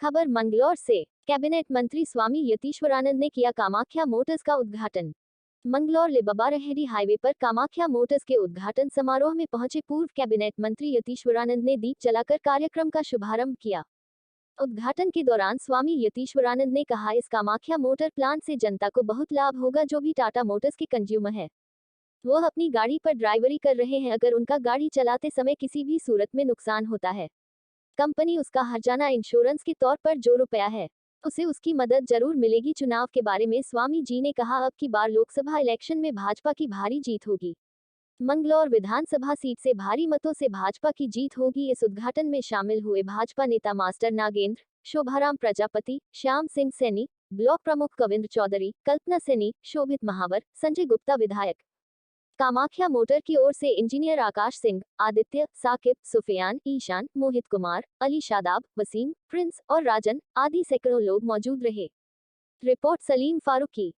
खबर मंगलौर से। कैबिनेट मंत्री स्वामी यतीश्वरानंद ने किया कामाख्या मोटर्स का उद्घाटन। मंगलौर लेबाबा-रेहड़ी हाईवे पर कामाख्या मोटर्स के उद्घाटन समारोह में पहुंचे पूर्व कैबिनेट मंत्री यतीश्वरानंद ने दीप जलाकर कार्यक्रम का शुभारंभ किया। उद्घाटन के दौरान स्वामी यतीश्वरानंद ने कहा, इस कामाख्या मोटर प्लांट से जनता को बहुत लाभ होगा। जो भी टाटा मोटर्स के कंज्यूमर है वो अपनी गाड़ी पर ड्राइवरी कर रहे हैं, अगर उनका गाड़ी चलाते समय किसी भी सूरत में नुकसान होता है, कंपनी उसका हर्जाना इंश्योरेंस के तौर पर जो रुपया है उसे उसकी मदद जरूर मिलेगी। चुनाव के बारे में स्वामी जी ने कहा, अब की बार लोकसभा इलेक्शन में भाजपा की भारी जीत होगी। मंगलौर विधानसभा सीट से भारी मतों से भाजपा की जीत होगी। इस उद्घाटन में शामिल हुए भाजपा नेता मास्टर नागेंद्र, शोभाराम प्रजापति, श्याम सिंह सैनी, ब्लॉक प्रमुख कविंद्र चौधरी, कल्पना सैनी, शोभित महावर, संजय गुप्ता विधायक। कामाख्या मोटर की ओर से इंजीनियर आकाश सिंह, आदित्य, साकिब, सुफियान, ईशान, मोहित कुमार, अली शादाब, वसीम, प्रिंस और राजन आदि सैकड़ों लोग मौजूद रहे। रिपोर्ट सलीम फारूकी।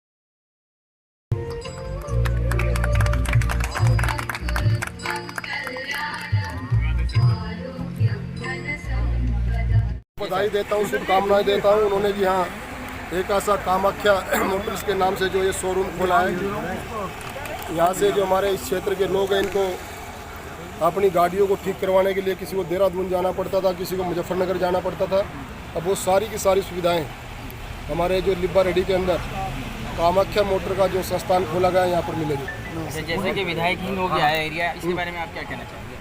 बधाई देता हूँ, शुभकामनाएं देता हूँ। उन्होंने भी यहाँ एक ऐसा कामाख्या मोटर्स के नाम से जो ये शोरूम खोला है। यहाँ से जो हमारे इस क्षेत्र के लोग हैं, इनको अपनी गाड़ियों को ठीक करवाने के लिए किसी को देहरादून जाना पड़ता था, किसी को मुजफ्फरनगर जाना पड़ता था। अब वो सारी की सारी सुविधाएं हमारे जो लेबाबा-रेहड़ी के अंदर कामाख्या मोटर का जो संस्थान खोला गया है यहाँ पर मिलेगी। जैसे कि विधायक ही हो गया है एरिया, इसके बारे में आप क्या कहना चाहेंगे?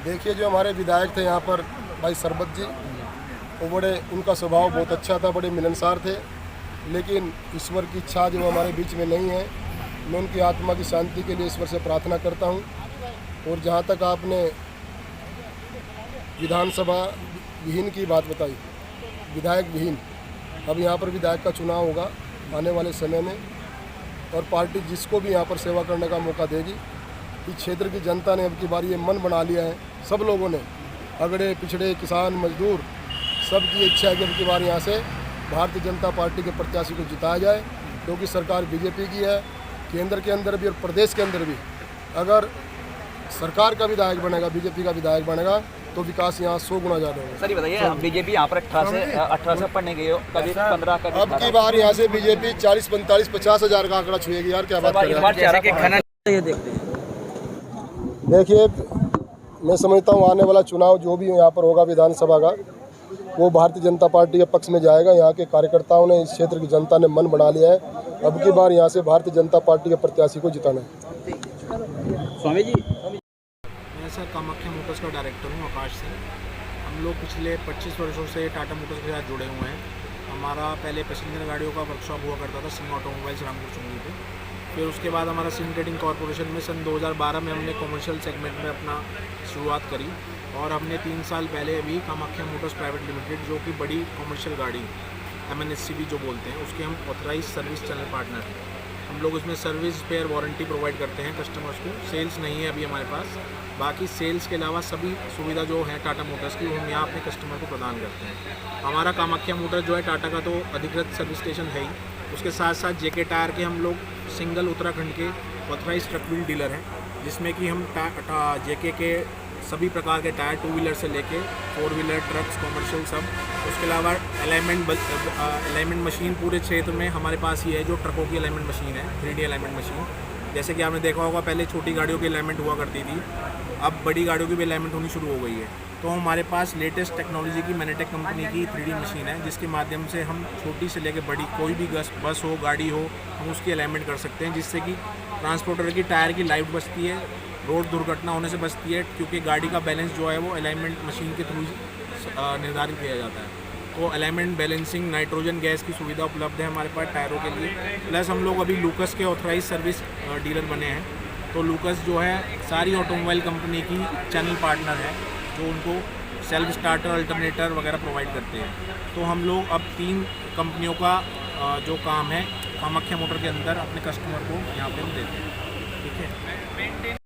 देखिए, जो हमारे विधायक थे यहाँ पर भाई सरबत जी, वो बड़े, उनका स्वभाव बहुत अच्छा था, बड़े मिलनसार थे। लेकिन ईश्वर की इच्छा जो हमारे बीच में नहीं है, मैं उनकी आत्मा की शांति के लिए ईश्वर से प्रार्थना करता हूँ। और जहाँ तक आपने विधानसभा विहीन की बात बताई, विधायक विहीन, अब यहाँ पर विधायक का चुनाव होगा आने वाले समय में, और पार्टी जिसको भी यहाँ पर सेवा करने का मौका देगी। इस क्षेत्र की जनता ने अब की बार ये मन बना लिया है, सब लोगों ने, अगड़े पिछड़े, किसान, मजदूर, सबकी इच्छा है कि अब की बार यहाँ से भारतीय जनता पार्टी के प्रत्याशी को जिताया जाए, क्योंकि सरकार बीजेपी की है। केंद्र के अंदर भी और प्रदेश के अंदर भी अगर सरकार का विधायक बनेगा, बीजेपी का विधायक बनेगा, तो विकास यहाँ 100 गुना ज़्यादा होगा। सर बताइए, बीजेपी यहाँ पर 18 से पढ़ने गई हो, कभी 15, कभी अब की बार यहाँ से बीजेपी 40, 45, 50 हज़ार का आंकड़ा छुएगी। यार क्या बात कर रहे हैं। देखिए, मैं समझता हूँ आने वाला चुनाव जो भी यहाँ पर होगा विधानसभा का, वो भारतीय जनता पार्टी के पक्ष में जाएगा। यहाँ के कार्यकर्ताओं ने, इस क्षेत्र की जनता ने मन बना लिया है, अब की बार यहाँ से भारतीय जनता पार्टी के प्रत्याशी को जिताना है। स्वामी जी, मैं सर कामाख्या मोटर्स का डायरेक्टर हूँ, आकाश सिंह। हम लोग पिछले 25 वर्षों से टाटा मोटर्स के साथ जुड़े हुए हैं। हमारा पहले पैसेंजर गाड़ियों का वर्कशॉप हुआ करता था सिंह ऑटोमोबाइल्स, रामपुर चुंगी पे। फिर उसके बाद हमारा सिंह ट्रेडिंग कॉरपोरेशन में सन 2012 में हमने कॉमर्शियल सेगमेंट में अपना शुरुआत करी, और हमने 3 साल पहले अभी कामाख्या मोटर्स प्राइवेट लिमिटेड, जो कि बड़ी कॉमर्शियल गाड़ी MNSCB जो बोलते हैं, उसके हम ऑथराइज सर्विस चैनल पार्टनर हैं। हम लोग उसमें सर्विस, स्पेयर, वारंटी प्रोवाइड करते हैं कस्टमर्स को। सेल्स नहीं है अभी हमारे पास, बाकी सेल्स के अलावा सभी सुविधा जो है टाटा मोटर्स की, वो हम यहाँ अपने कस्टमर को प्रदान करते हैं। हमारा कामाख्या मोटर जो है टाटा का तो अधिकृत सर्विस स्टेशन है ही, उसके साथ साथ JK टायर के हम लोग सिंगल उत्तराखंड के ऑथराइज ट्रक व्हील डीलर हैं, जिसमें कि हम JK के सभी प्रकार के टायर, 2 व्हीलर से लेके 4 व्हीलर, ट्रक्स, कॉमर्शियल सब। उसके अलावा अलाइनमेंट मशीन पूरे क्षेत्र में हमारे पास ही है, जो ट्रकों की अलाइनमेंट मशीन है, 3D अलाइनमेंट मशीन। जैसे कि आपने देखा होगा, पहले छोटी गाड़ियों की अलाइनमेंट हुआ करती थी, अब बड़ी गाड़ियों की भी अलाइनमेंट होनी शुरू हो गई है। तो हमारे पास लेटेस्ट टेक्नोलॉजी की मैनेटेक कंपनी की 3D मशीन है, जिसके माध्यम से हम छोटी से लेकर बड़ी कोई भी बस हो, गाड़ी हो, हम उसकी अलाइनमेंट कर सकते हैं, जिससे कि ट्रांसपोर्टर की टायर की लाइफ बचती है, रोड दुर्घटना होने से बचती है, क्योंकि गाड़ी का बैलेंस जो है वो अलाइनमेंट मशीन के थ्रू निर्धारित किया जाता है। तो अलाइनमेंट, बैलेंसिंग, नाइट्रोजन गैस की सुविधा उपलब्ध है हमारे पास टायरों के लिए। प्लस हम लोग अभी लूकस के ऑथराइज सर्विस डीलर बने हैं। तो लूकस जो है सारी ऑटोमोबाइल कंपनी की चैनल पार्टनर है, जो उनको सेल्फ स्टार्टर, अल्टरनेटर वगैरह प्रोवाइड करते हैं। तो हम लोग अब 3 कंपनियों का जो काम है कामाख्या मोटर के अंदर अपने कस्टमर को यहाँ पे हम देते हैं। ठीक है।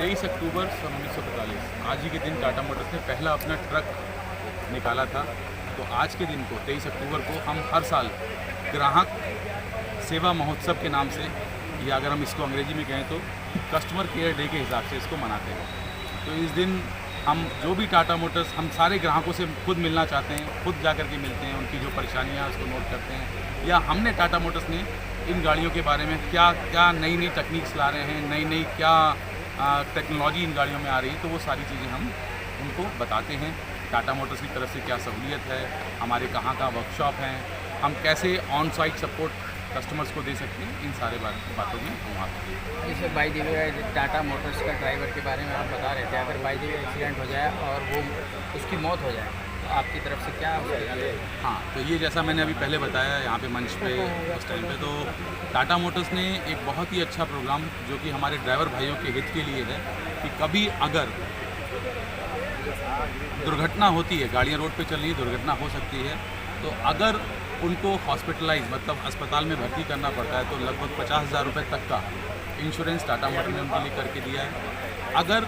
23 अक्टूबर 1945 आज ही के दिन टाटा मोटर्स ने पहला अपना ट्रक निकाला था। तो आज के दिन को 23 अक्टूबर को हम हर साल ग्राहक सेवा महोत्सव के नाम से, या अगर हम इसको अंग्रेजी में कहें तो कस्टमर केयर डे के हिसाब से इसको मनाते हैं। तो इस दिन हम जो भी टाटा मोटर्स, हम सारे ग्राहकों से खुद मिलना चाहते हैं, खुद जा कर के मिलते हैं, उनकी जो परेशानियाँ उसको नोट करते हैं, या हमने टाटा मोटर्स ने इन गाड़ियों के बारे में क्या क्या नई नई टेक्निक्स ला रहे हैं, नई नई क्या टेक्नोलॉजी इन गाड़ियों में आ रही है, तो वो सारी चीज़ें हम उनको बताते हैं। टाटा मोटर्स की तरफ से क्या सहूलियत है, हमारे कहाँ का वर्कशॉप हैं, हम कैसे ऑन साइट सपोर्ट कस्टमर्स को दे सकते हैं, इन सारे बातों में हम वहाँ पर। जैसे by the way Tata Motors का ड्राइवर के बारे में आप बता रहे थे, अगर बाई द वे एक्सीडेंट हो जाए और वो उसकी मौत हो जाए तो आपकी तरफ से क्या होगा? हाँ, तो ये जैसा मैंने अभी पहले बताया यहाँ पे मंच पे उस टाइम पे, तो टाटा मोटर्स ने एक बहुत ही अच्छा प्रोग्राम जो कि हमारे ड्राइवर भाइयों के हित के लिए है कि कभी अगर दुर्घटना होती है, गाड़ियाँ रोड पे चल रही, दुर्घटना हो सकती है, तो अगर उनको हॉस्पिटलाइज मतलब अस्पताल में भर्ती करना पड़ता है तो लगभग 50,000 रुपये तक का इंश्योरेंस टाटा मोटर ने उनके लिए करके दिया है। अगर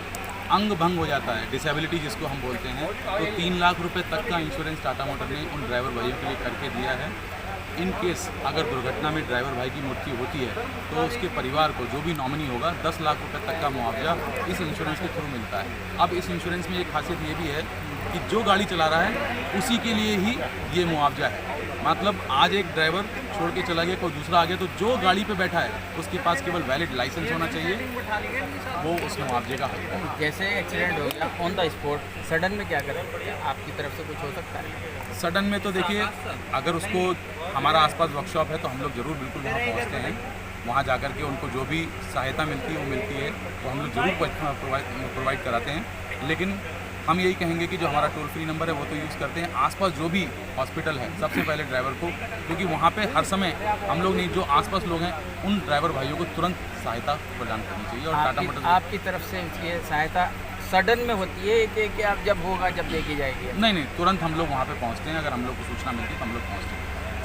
अंग भंग हो जाता है, डिसेबिलिटी जिसको हम बोलते हैं, तो 3 लाख रुपए तक का इंश्योरेंस टाटा मोटर ने उन ड्राइवर भाइयों के लिए करके दिया है। इन केस अगर दुर्घटना में ड्राइवर भाई की मृत्यु होती है तो उसके परिवार को, जो भी नॉमिनी होगा, 10 लाख रुपए तक का मुआवजा इस इंश्योरेंस के थ्रू मिलता है। अब इस इंश्योरेंस में एक खासियत ये भी है कि जो गाड़ी चला रहा है उसी के लिए ही ये मुआवजा है। मतलब आज एक ड्राइवर छोड़ के चला गया, कोई दूसरा आ गया, तो जो गाड़ी पे बैठा है उसके पास केवल वैलिड लाइसेंस होना चाहिए, वो उस मुआवजे का हक है। जैसे एक्सीडेंट हो गया ऑन द स्पॉट, सडन में क्या करें? आपकी तरफ से कुछ हो सकता है? सडन में तो देखिए, अगर उसको हमारा आसपास वर्कशॉप है तो हम लोग ज़रूर बिल्कुल वहाँ पहुँचते हैं। वहाँ जाकर के उनको जो भी सहायता मिलती है वो मिलती है, तो हम लोग ज़रूर प्रोवाइड कराते हैं। लेकिन हम यही कहेंगे कि जो हमारा टोल फ्री नंबर है वो तो यूज़ करते हैं। आसपास जो भी हॉस्पिटल है, सबसे पहले ड्राइवर को, क्योंकि वहाँ पे हर समय हम लोग नहीं, जो आसपास लोग हैं उन ड्राइवर भाइयों को तुरंत सहायता प्रदान करनी चाहिए। और टाटा मोटर्स आपकी तरफ से ये सहायता सडन में होती है कि आप जब होगा जब लेके जाएगी? नहीं, तुरंत हम लोग वहाँ पर पहुँचते हैं। अगर हम लोग को सूचना मिलती है तो हम लोग पहुँचते हैं।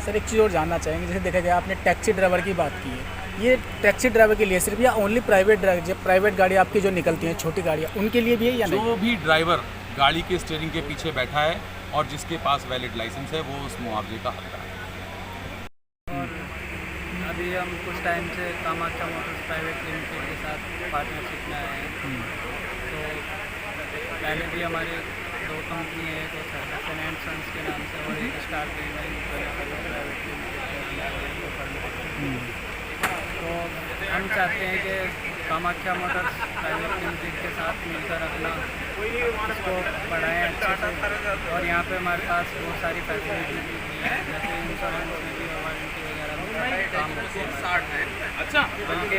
सर, एक चीज़ और जानना चाहेंगे, जैसे देखा जाए आपने टैक्सी ड्राइवर की बात की है, ये टैक्सी ड्राइवर के लिए सिर्फ या ओनली प्राइवेट ड्राइवर, जब प्राइवेट गाड़ी आपकी जो निकलती हैं छोटी गाड़ियाँ, उनके लिए भी है या नहीं? जो भी ड्राइवर गाड़ी के स्टीयरिंग के पीछे बैठा है और जिसके पास वैलिड लाइसेंस है वो उस मुआवजे का हकदार है। और अभी हम कुछ टाइम से कामाख्या मोटर्स प्राइवेट लिमिटेड के साथ पार्टनरशिप में आए हैं। तो पहले भी हमारे 2 कंपनी है, एक सर्वेक्सन एंड सन्स के नाम से और एक स्टार प्राइवेट लिमिटेड। तो हम चाहते हैं कि कामाख्या मोटर्स प्राइवेट लिमिटेड के साथ मिलकर अपना इसको बढ़ाएँ अच्छे से। और यहाँ पे हमारे पास बहुत सारी फैसिलिटी भी है, जैसे इंश्योरेंस में भी, वारंटी वगैरह में काम होते हैं। अच्छा, बल्कि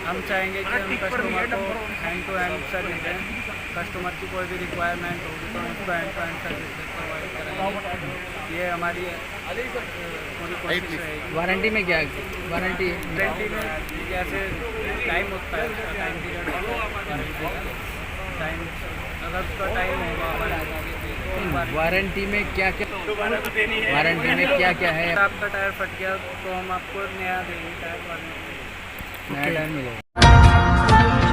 हम चाहेंगे कि हम कस्टमर को हैंड टू हैंड सर्विस दें। कस्टमर की कोई भी रिक्वायरमेंट होगी तो उसको hand to hand service provide करेंगे। ये हमारी पूरी कोशिश रहेगी। वारंटी में क्या? वारंटी में जैसे टाइम होता है, उसका टाइम पीरियड होता है, टाइम अगर उसका टाइम होगा। वारंटी में क्या क्या, वारंटी में क्या क्या है? आपका टायर फट गया तो हम आपको नया देंगे, टायर वारंटी, नया टायर मिलेगा।